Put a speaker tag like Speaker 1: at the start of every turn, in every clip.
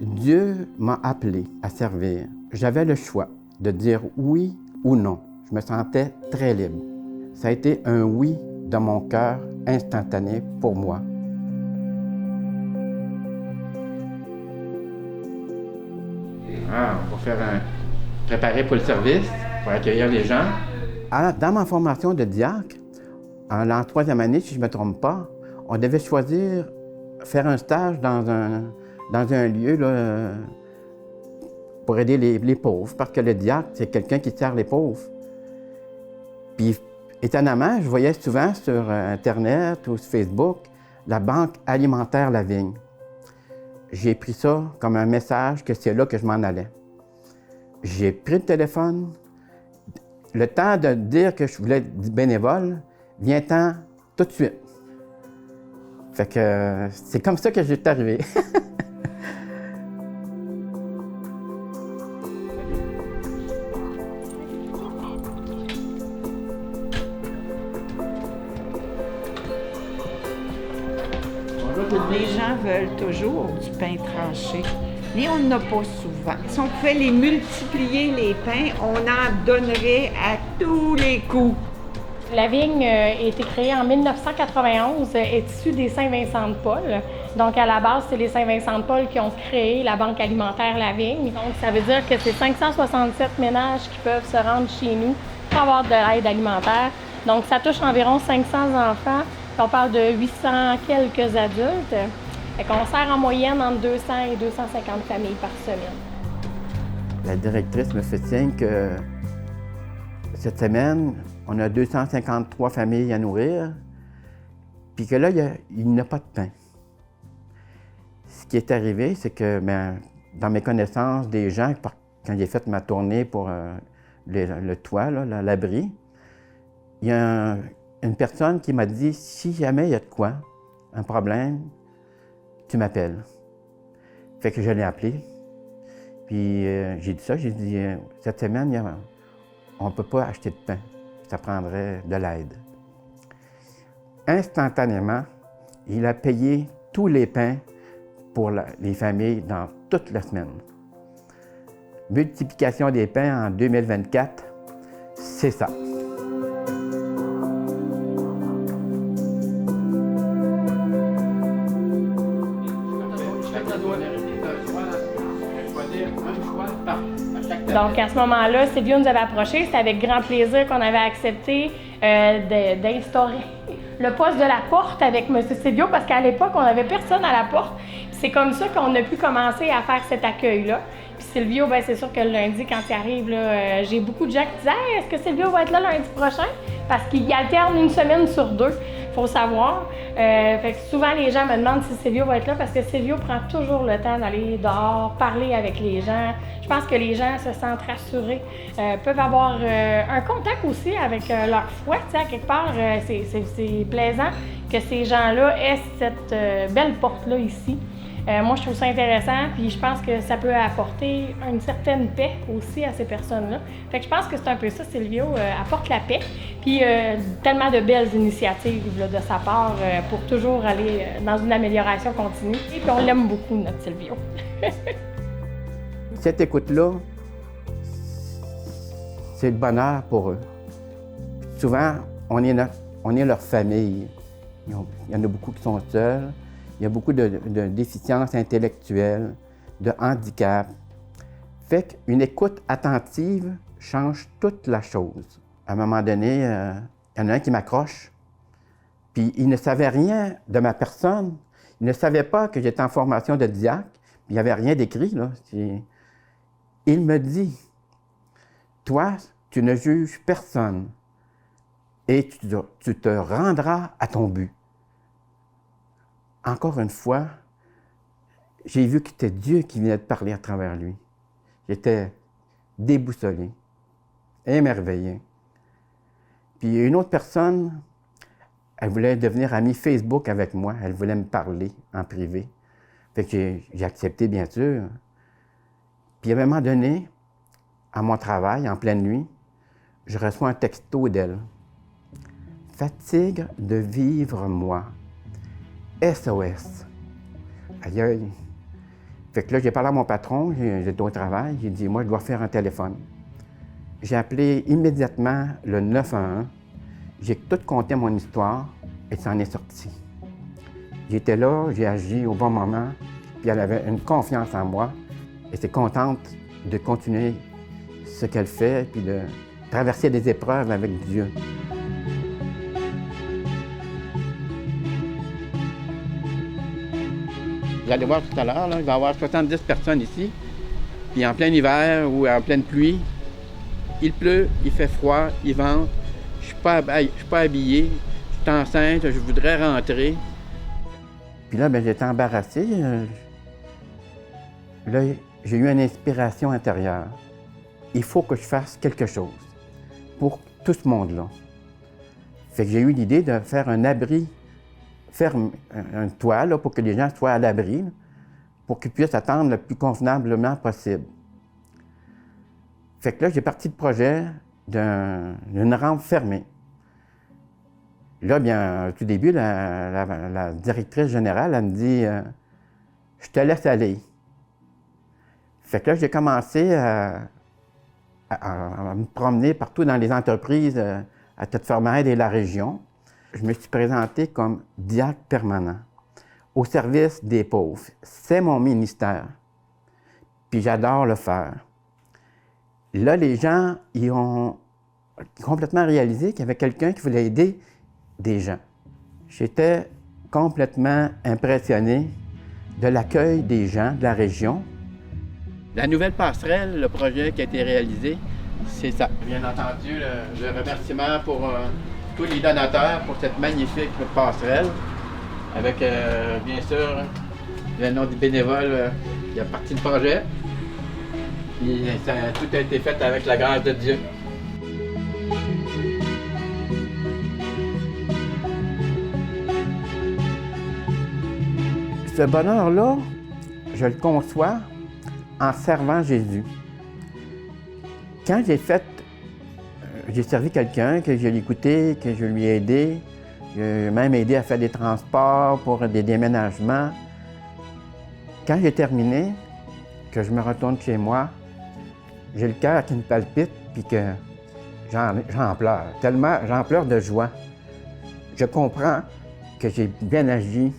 Speaker 1: Dieu m'a appelé à servir. J'avais le choix de dire oui ou non. Je me sentais très libre. Ça a été un oui dans mon cœur instantané pour moi. On va faire préparer pour le service, pour accueillir les gens. Alors, dans ma formation de diacre, en 3e année, si je ne me trompe pas, on devait choisir faire un stage dans un lieu là, pour aider les pauvres, parce que le diacre, c'est quelqu'un qui sert les pauvres. Puis, étonnamment, je voyais souvent sur Internet ou sur Facebook la Banque alimentaire La Vigne. J'ai pris ça comme un message que c'est là que je m'en allais. J'ai pris le téléphone. Le temps de dire que je voulais être bénévole vient-en tout de suite. Fait que c'est comme ça que j'étais arrivé.
Speaker 2: Les gens veulent toujours du pain tranché, mais on n'en a pas souvent. Si on pouvait les multiplier, les pains, on en donnerait à tous les coups.
Speaker 3: La vigne a été créée en 1991, est issue des Saint-Vincent-de-Paul. Donc, à la base, c'est les Saint-Vincent-de-Paul qui ont créé la Banque alimentaire La Vigne. Donc, ça veut dire que c'est 567 ménages qui peuvent se rendre chez nous pour avoir de l'aide alimentaire. Donc, ça touche environ 500 enfants. On parle de 800 quelques adultes. Fait qu'on sert en moyenne entre 200 et 250 familles par semaine.
Speaker 1: La directrice me fait signe que cette semaine, on a 253 familles à nourrir, puis que là, il n'y a pas de pain. Ce qui est arrivé, c'est que dans mes connaissances des gens, quand j'ai fait ma tournée pour le toit, l'abri, il y a une personne qui m'a dit « Si jamais il y a de quoi, un problème, tu m'appelles. » Fait que je l'ai appelé. Puis j'ai dit ça, j'ai dit « Cette semaine, on ne peut pas acheter de pain. Ça prendrait de l'aide. » Instantanément, il a payé tous les pains pour les familles dans toute la semaine. Multiplication des pains en 2024, c'est ça.
Speaker 3: Donc, à ce moment-là, Silvio nous avait approchés. C'était avec grand plaisir qu'on avait accepté d'instaurer le poste de la porte avec M. Silvio, parce qu'à l'époque, on n'avait personne à la porte. C'est comme ça qu'on a pu commencer à faire cet accueil-là. Puis Silvio, bien, c'est sûr que le lundi, quand il arrive, là, j'ai beaucoup de gens qui disent hey, « Est-ce que Silvio va être là lundi prochain? » Parce qu'il alterne une semaine sur deux, il faut savoir. Fait que souvent, les gens me demandent si Silvio va être là parce que Silvio prend toujours le temps d'aller dehors, parler avec les gens. Je pense que les gens se sentent rassurés, peuvent avoir un contact aussi avec leur foi. Tu sais, à quelque part, c'est plaisant que ces gens-là aient cette belle porte-là ici. Moi, je trouve ça intéressant, puis je pense que ça peut apporter une certaine paix aussi à ces personnes-là. Fait que je pense que c'est un peu ça, Silvio apporte la paix, puis tellement de belles initiatives là, de sa part pour toujours aller dans une amélioration continue. Et puis on l'aime beaucoup, notre Silvio.
Speaker 1: Cette écoute-là, c'est le bonheur pour eux. Souvent, on est leur famille. Il y en a beaucoup qui sont seuls. Il y a beaucoup de déficiences intellectuelles, de handicap. Fait qu'une écoute attentive change toute la chose. À un moment donné, il y en a un qui m'accroche, puis il ne savait rien de ma personne. Il ne savait pas que j'étais en formation de diacre, puis il n'y avait rien d'écrit, là. Il me dit, « Toi, tu ne juges personne et tu te rendras à ton but. » Encore une fois, j'ai vu que c'était Dieu qui venait de parler à travers lui. J'étais déboussolé, émerveillé. Puis une autre personne, elle voulait devenir amie Facebook avec moi. Elle voulait me parler en privé. Fait que j'ai accepté, bien sûr. Puis à un moment donné, à mon travail, en pleine nuit, je reçois un texto d'elle. « Fatigue de vivre moi. SOS. » Aïe, aïe. Fait que là, j'ai parlé à mon patron, j'étais au travail, j'ai dit, moi, je dois faire un téléphone. J'ai appelé immédiatement le 911. J'ai tout conté mon histoire et ça en est sorti. J'étais là, j'ai agi au bon moment, puis elle avait une confiance en moi et était contente de continuer ce qu'elle fait, puis de traverser des épreuves avec Dieu. Vous allez voir tout à l'heure, il va y avoir 70 personnes ici, puis en plein hiver ou en pleine pluie, il pleut, il fait froid, il vente, je suis pas habillé, je suis enceinte, je voudrais rentrer. Puis là, j'étais embarrassé. Là, j'ai eu une inspiration intérieure. Il faut que je fasse quelque chose pour tout ce monde-là. Fait que j'ai eu l'idée de faire un abri, faire un toit là, pour que les gens soient à l'abri, pour qu'ils puissent attendre le plus convenablement possible. Fait que là, j'ai parti le projet d'une rampe fermée. Là, bien, au tout début, la directrice générale, elle me dit je te laisse aller. Fait que là, j'ai commencé à me promener partout dans les entreprises à Tête-Fermeraide et la région. Je me suis présenté comme diacre permanent au service des pauvres. C'est mon ministère. Puis j'adore le faire. Là, les gens, ils ont complètement réalisé qu'il y avait quelqu'un qui voulait aider des gens. J'étais complètement impressionné de l'accueil des gens de la région. La nouvelle passerelle, le projet qui a été réalisé, c'est ça. Bien entendu, le remerciement pour tous les donateurs pour cette magnifique passerelle, avec bien sûr le nom du bénévole qui a parti du projet. Puis tout a été fait avec la grâce de Dieu. Ce bonheur-là, je le conçois en servant Jésus. Quand j'ai servi quelqu'un, que je l'ai écouté, que je lui ai aidé, j'ai même aidé à faire des transports pour des déménagements. Quand j'ai terminé, que je me retourne chez moi, j'ai le cœur qui me palpite, puis que j'en pleure. Tellement, j'en pleure de joie. Je comprends que j'ai bien agi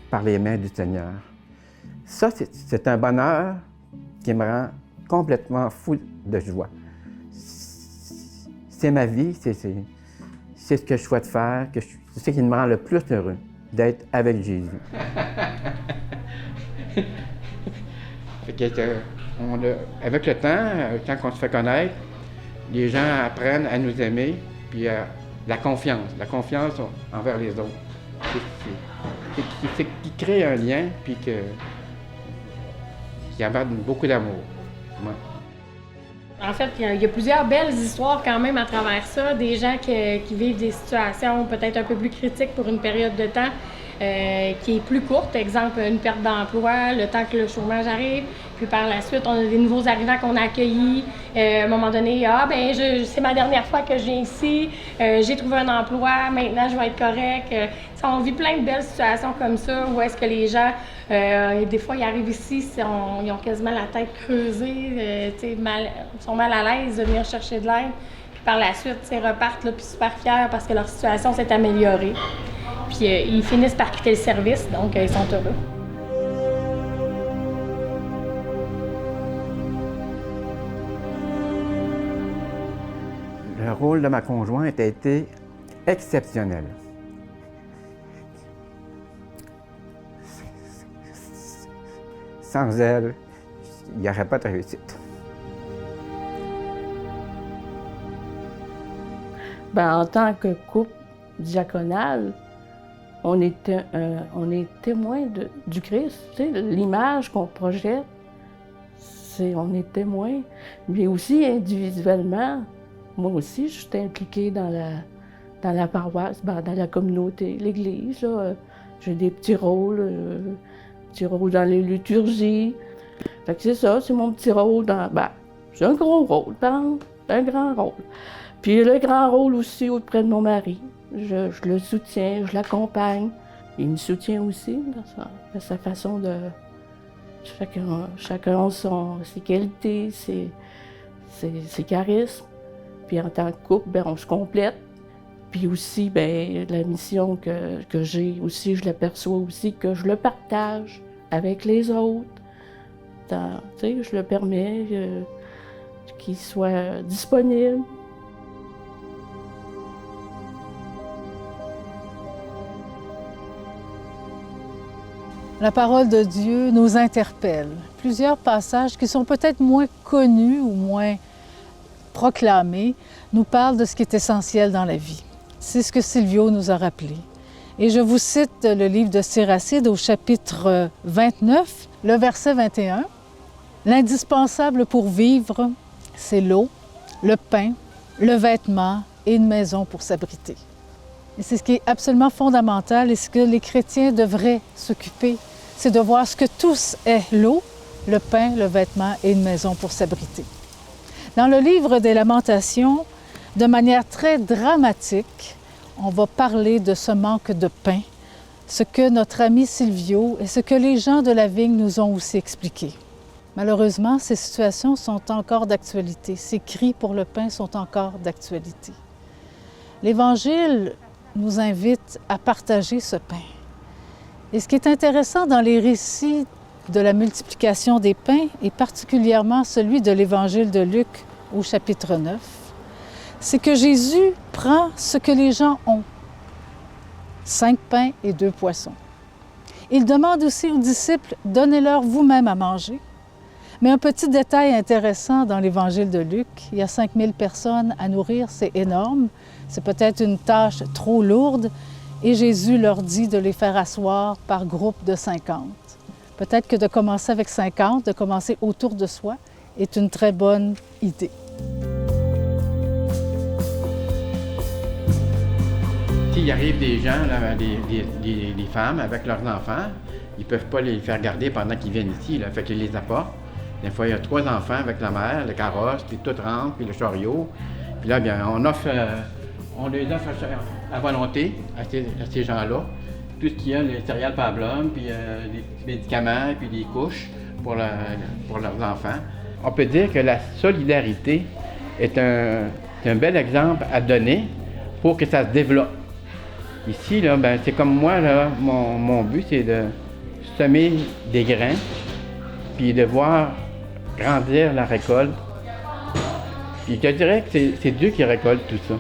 Speaker 1: par les mains du Seigneur. Ça, c'est un bonheur qui me rend complètement fou de joie. C'est ma vie, c'est ce que je souhaite faire, c'est ce qui me rend le plus heureux, d'être avec Jésus. Avec le temps, quand on se fait connaître, les gens apprennent à nous aimer, puis la confiance envers les autres. C'est qui crée un lien, puis qui apporte beaucoup d'amour. Ouais.
Speaker 3: En fait, il y a plusieurs belles histoires quand même à travers ça, des gens qui vivent des situations peut-être un peu plus critiques pour une période de temps qui est plus courte, exemple une perte d'emploi, le temps que le chômage arrive, puis par la suite, on a des nouveaux arrivants qu'on a accueillis. À un moment donné, c'est ma dernière fois que je viens ici, j'ai trouvé un emploi, maintenant je vais être correct. On vit plein de belles situations comme ça, où est-ce que les gens, des fois, ils arrivent ici, ils ont quasiment la tête creusée, ils sont mal à l'aise de venir chercher de l'aide. Puis par la suite, ils repartent là, puis super fiers parce que leur situation s'est améliorée. Puis ils finissent par quitter le service, donc ils sont heureux.
Speaker 1: Le rôle de ma conjointe a été exceptionnel. Sans elle, il n'y aurait pas de réussite.
Speaker 4: En tant que couple diaconal, on est témoin du Christ. L'image qu'on projette, on est témoin. Mais aussi individuellement, moi aussi, je suis impliquée dans la paroisse, dans la communauté, l'Église. J'ai des petits rôles dans les liturgies. Fait que c'est ça, c'est mon petit rôle c'est un gros rôle, un grand rôle. Puis le grand rôle aussi auprès de mon mari. Je le soutiens, je l'accompagne. Il me soutient aussi dans sa façon de Chacun a ses qualités, ses charismes. Puis en tant que couple, ben, on se complète. Puis aussi, ben, la mission que j'ai aussi, je l'aperçois aussi que je le partage avec les autres. Tu sais, je le permets qu'il soit disponible.
Speaker 5: La parole de Dieu nous interpelle. Plusieurs passages qui sont peut-être moins connus ou moins proclamés nous parlent de ce qui est essentiel dans la vie. C'est ce que Silvio nous a rappelé. Et je vous cite le livre de Siracide au chapitre 29, le verset 21. L'indispensable pour vivre, c'est l'eau, le pain, le vêtement et une maison pour s'abriter. Et c'est ce qui est absolument fondamental et ce que les chrétiens devraient s'occuper, c'est de voir ce que tous est l'eau, le pain, le vêtement et une maison pour s'abriter. Dans le livre des Lamentations, de manière très dramatique, on va parler de ce manque de pain, ce que notre ami Silvio et ce que les gens de la vigne nous ont aussi expliqué. Malheureusement, ces situations sont encore d'actualité. Ces cris pour le pain sont encore d'actualité. L'Évangile nous invite à partager ce pain. Et ce qui est intéressant dans les récits de la multiplication des pains, et particulièrement celui de l'Évangile de Luc au chapitre 9, c'est que Jésus prend ce que les gens ont, 5 pains et 2 poissons. Il demande aussi aux disciples, donnez-leur vous-même à manger. Mais un petit détail intéressant dans l'Évangile de Luc, il y a 5000 personnes à nourrir, c'est énorme. C'est peut-être une tâche trop lourde et Jésus leur dit de les faire asseoir par groupe de 50. Peut-être que de commencer avec 50, de commencer autour de soi, est une très bonne idée.
Speaker 1: S'il arrive des gens, là, des femmes avec leurs enfants, ils ne peuvent pas les faire garder pendant qu'ils viennent ici, là, fait qu'ils les apportent. Des fois, il y a 3 enfants avec la mère, le carrosse, puis tout rentre, puis le chariot. Puis là, bien, on les offre à volonté à ces gens-là. Tout ce qu'il y a, les céréales Pablum, puis des médicaments, puis des couches pour leurs enfants. On peut dire que la solidarité est un bel exemple à donner pour que ça se développe. Ici, là, ben, c'est comme moi, là, mon but, c'est de semer des grains, puis de voir grandir la récolte. Puis je dirais que c'est Dieu qui récolte tout ça.